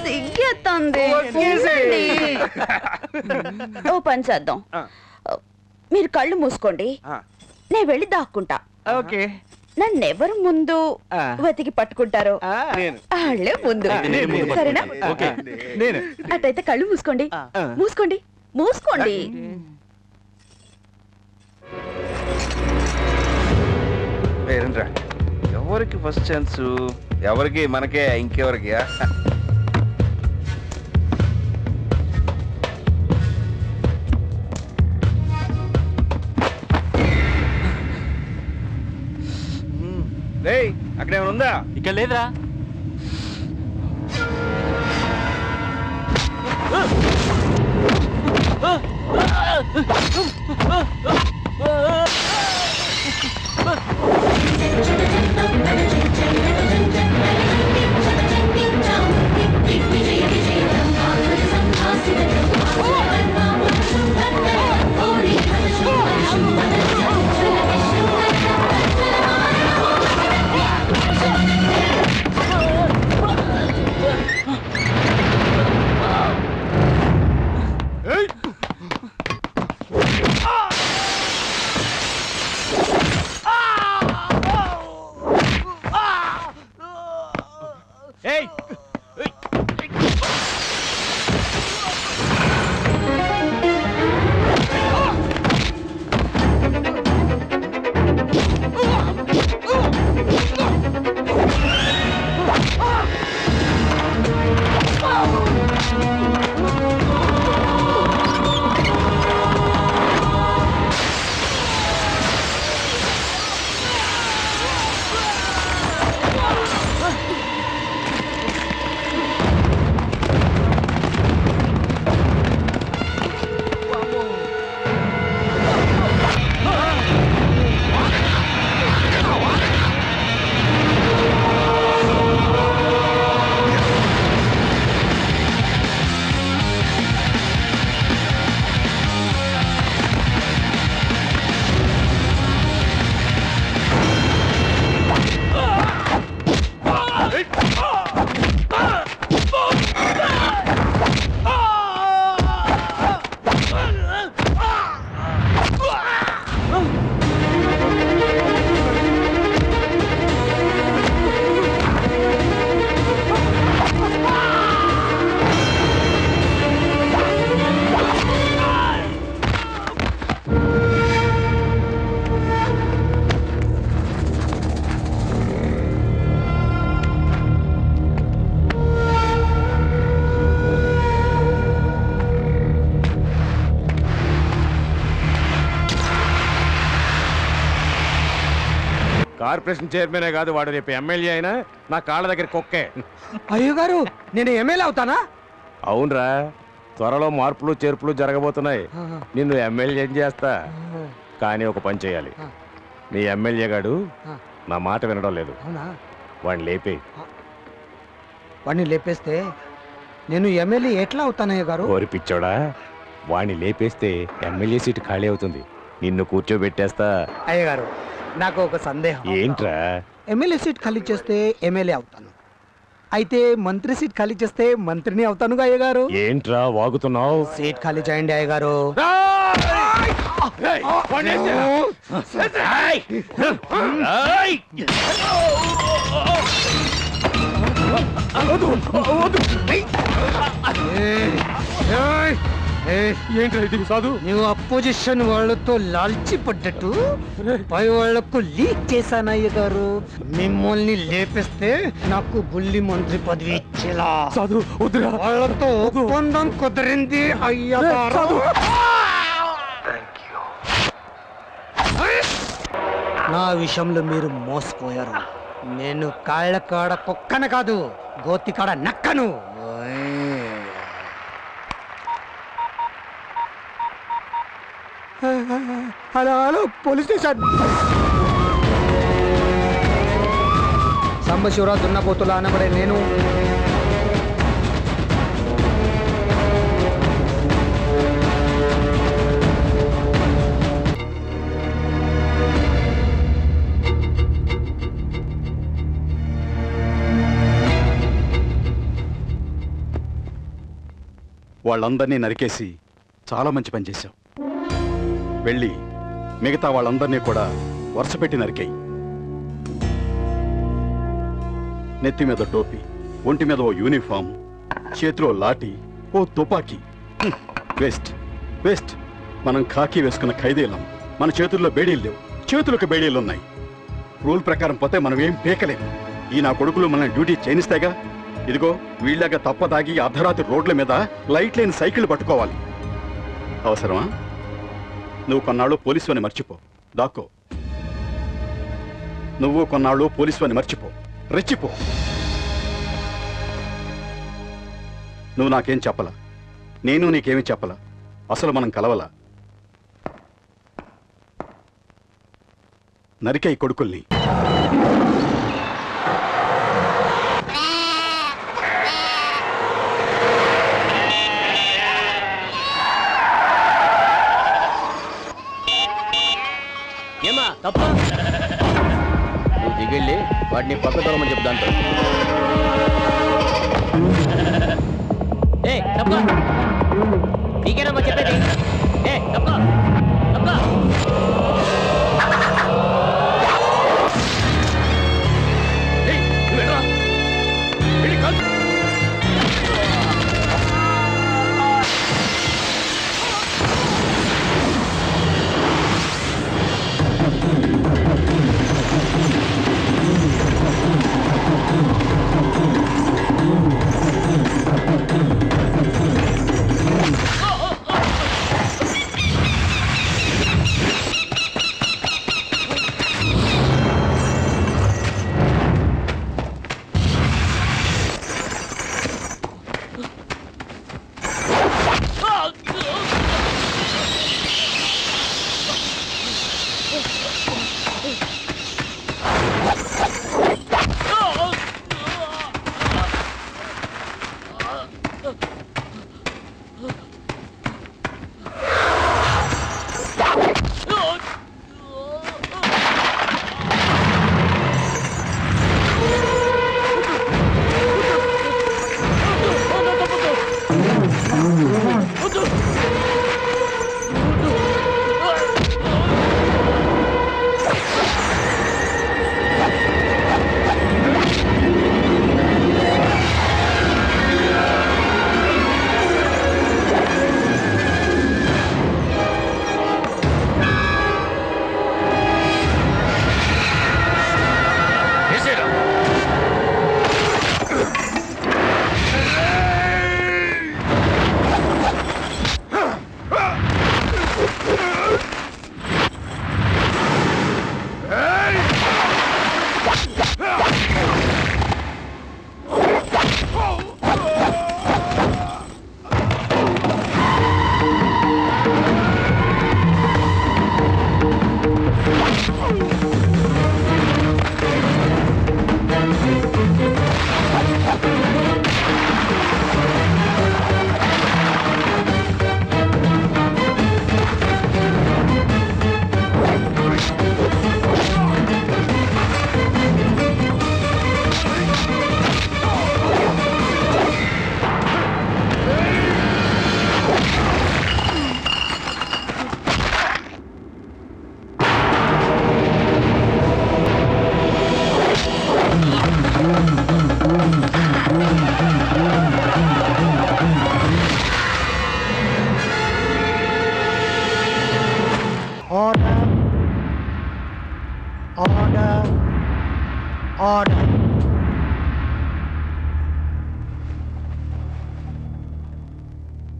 సిగ్గేస్తుంది. ఓ పని చేద్దాం, మీరు కళ్ళు మూసుకోండి, నేను వెళ్ళి దాక్కుంటా. ఓకే. నన్నెవరు ముందు వెతికి పట్టుకుంటారో వాళ్ళే ముందు, సరేనా? అట్టయితే కళ్ళు మూసుకోండి, మూసుకోండి, మూసుకోండి. ఎవరికి ఫస్ట్ ఛాన్స్? ఎవరికి? మనకే, ఇంకెవరికి? అక్కడేమైనా ఉందా? ఇక్కడ లేదురా. కార్పొరేషన్ చైర్మనే కాదు వాడు, రేపు ఎమ్మెల్యే అయినా నా కాళ్ళ దగ్గర కుక్కే. అయ్యో గారు, నేను ఎమ్మెల్యే అవుతానా? అవునరా, త్వరలో మార్పులు చేర్పులు జరగబోతున్నాయి. నిన్ను ఎమ్మెల్యే ఏం చేస్తా, కానీ ఒక పని చేయాలి. నీ ఎమ్మెల్యే గాడు నా మాట వినడం లేదు, వాడిని లేపే. వాడిని లేపేస్తే నేను ఎమ్మెల్యే ఎట్లా అవుతానయ్య గారు? ఓరి పిచ్చోడా, వాడిని లేపేస్తే ఎమ్మెల్యే సీటు ఖాళీ అవుతుంది, నిన్ను కూర్చోబెట్టేస్తా. అయ్య గారు, నాకు ఒక సందేహం. ఏంట్రా? ఎమ్మెల్యే సీట్ ఖాళీ చేస్తే ఎమ్మెల్యే అవుతాను, అయితే మంత్రి సీట్ ఖాళీ చేస్తే మంత్రిని అవుతానుగా అయ్య గారు. ఏంట్రా వాగుతున్నావు? సీట్ ఖాళీ చేయండి అయ్య గారు. ఏంట్రా ఇది సాధు? నువ్వు అపోజిషన్ వాళ్ళతో లాల్చి పడ్డట్టు పై వాళ్లకు లీక్ చేశానయ్య గారు. మిమ్మల్ని లేపిస్తే నాకు బుల్లి మంత్రి పదవి ఇచ్చేలా. సాధు వద్దురా, వాళ్ళతో ఒప్పందం కుదిరింది అయ్య గారు. నా విషయంలో మీరు మోసపోయారు. నేను కాళ్ళ కాడ కుక్కను కాదు, గోతి కాడ నక్కను. Hello hello, police station. Sambasivarao దున్నపోతులా అనబడే నేను వాళ్ళందరినీ నరికేసి చాలా మంచి పని చేశావు. వెళ్ళి మిగతా వాళ్ళందరినీ కూడా వరుసపెట్టి నరికాయి. నెత్తి మీద టోపీ, ఒంటి మీద ఓ యూనిఫామ్, చేతిలో లాఠీ, ఓ తుపాకీ. Waste waste. మనం ఖాకీ వేసుకున్న ఖైదీలం. మన చేతుల్లో బేడీలు లేవు, చేతులకు బేడీలు ఉన్నాయి. రూల్ ప్రకారం పోతే మనం ఏం పీకలేము. ఈ నా కొడుకులు మనల్ని డ్యూటీ చేయనిస్తాయిగా. ఇదిగో వీళ్ళగా తప్పదాగి అర్ధరాత్రి రోడ్ల మీద లైట్ లేని సైకిల్ పట్టుకోవాలి. అవసరమా? నువ్వు కొన్నాళ్ళు పోలీసు అని మర్చిపో, దాక్కో. నువ్వు కొన్నాళ్ళు పోలీసు అని మర్చిపో, రెచ్చిపో. నువ్వు నాకేం చెప్పలా, నేను నీకేమీ చెప్పలా. అసలు మనం కలవలా. నరికే ఈ కొడుకుల్ని. ఏమా తప్ప నువ్వు దిగెళ్ళి వాడిని పక్క దూరమని చెప్పు. దాంతో తప్ప నీకేనమ్మా చెప్పేది. తప్ప తప్ప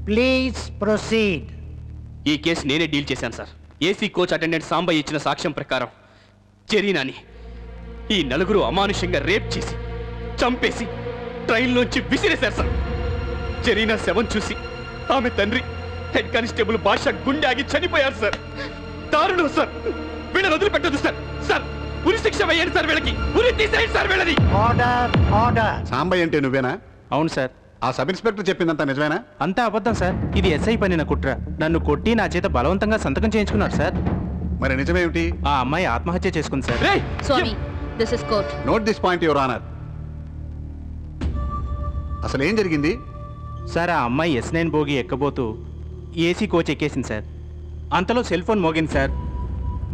ప్లీజ్ ప్రొసీడ్. ఈ కేసు నేనే డీల్ చేశాను sir. AC coach attendant Sambaiah ఇచ్చిన సాక్ష్యం ప్రకారం జరీనాని ఈ నలుగురు అమానుషంగా రేప్ చేసి చంపేసి ట్రైన్లోంచి విసిరేశారు సార్. జరీనా శవం చూసి ఆమె తండ్రి హెడ్ కానిస్టేబుల్ బాషా గుండె ఆగి చనిపోయారు సార్. దారుణం సార్. వీళ్ళని వదిలిపెట్టదు సార్. సార్ ఉరి శిక్ష వేయండి సార్. వీళ్ళకి ఉరి తీసేయండి సార్. వీళ్ళని. Order order. సాంబయ్య అంటే నువ్వేనా? అవును సార్. ఆ సబ్ ఇన్స్పెక్టర్ చెప్పిందంతా నిజమేనా? అంతా అబద్ధం సార్. ఇది ఎస్ఐ పనిన కుట్ర. నన్ను కొట్టి నా చేత బలవంతంగా సంతకం చేయించుకున్నాడు సార్. మరి నిజమేమిటి? ఆ అమ్మాయి ఆత్మహత్య చేసుకుంది sir. Swami, this is court. Note this point your honour. అసలు ఏం జరిగింది? సార్ ఆ అమ్మాయి S9 బోగి ఎక్కబోతూ ఏసీ కోచ్ ఎక్కేసింది సార్. అంతలో సెల్ ఫోన్ మోగింది సార్.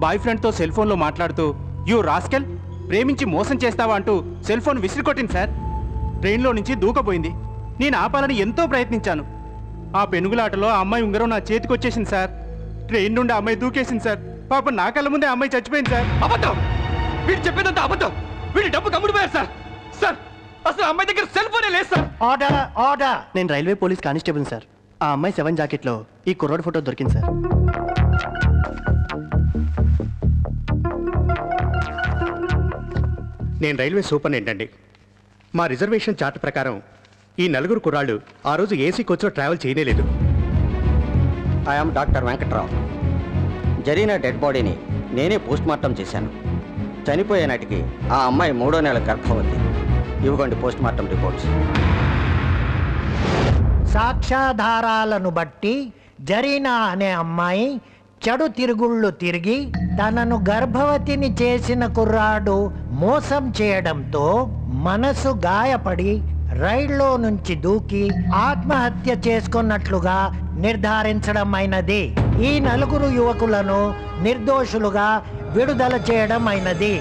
బాయ్ ఫ్రెండ్తో సెల్ ఫోన్లో మాట్లాడుతూ యూ రాస్కెల్, ప్రేమించి మోసం చేస్తావా అంటూ సెల్ ఫోన్ విసిరికొట్టింది సార్. ట్రైన్లో నుంచి దూకపోయింది. నేను ఆపాలని ఎంతో ప్రయత్నించాను. ఆ పెనుగులాటలో ఆ అమ్మాయి ఉంగరం నా చేతికి వచ్చేసింది సార్. ట్రైన్ నుండి ఆ అమ్మాయి దూకేసింది సార్. పాప నా కళ్ళ ముందే ఆ అమ్మాయి చచ్చిపోయింది సార్. అబద్ధం! వీడు చెప్పేదంతా అబద్ధం. వీడి డబ్బు కమ్ముడిపోయారు సార్. సార్ అసలు అమ్మాయి దగ్గర సెల్ ఫోనే లేదు సార్. Order order. నేను రైల్వే పోలీస్ కానిస్టేబుల్ సార్. ఆ అమ్మాయి 7 జాకెట్లో ఈ కుర్రోడ్ ఫోటో దొరికింది సార్. నేను రైల్వే సూపరింటెండెంట్ అండి. మా రిజర్వేషన్ చార్ట్ ప్రకారం ఈ నలుగురు కుర్రాళ్ళు ఆ రోజు ఏసీ కోచ్లో ట్రావెల్ చేయలేదు. I'm doctor Venkatrao. జరిగిన డెడ్ బాడీని నేనే పోస్ట్ మార్టం చేశాను. చనిపోయే నాటికి ఆ అమ్మాయి 3వ నెల గర్భవతి. ఇవ్వండి పోస్ట్ మార్టం రిపోర్ట్స్. సాక్ష్యాధారాలను బట్టి జరీనా అనే అమ్మాయి చెడు తిరుగుళ్ళు తిరిగి తనను గర్భవతిని చేసిన కుర్రాడు మోసం చేయడంతో మనసు గాయపడి రైల్లో నుంచి దూకి ఆత్మహత్య చేసుకున్నట్లుగా నిర్ధారించడం అయినది. ఈ నలుగురు యువకులను నిర్దోషులుగా విడుదల చేయడం అయినది.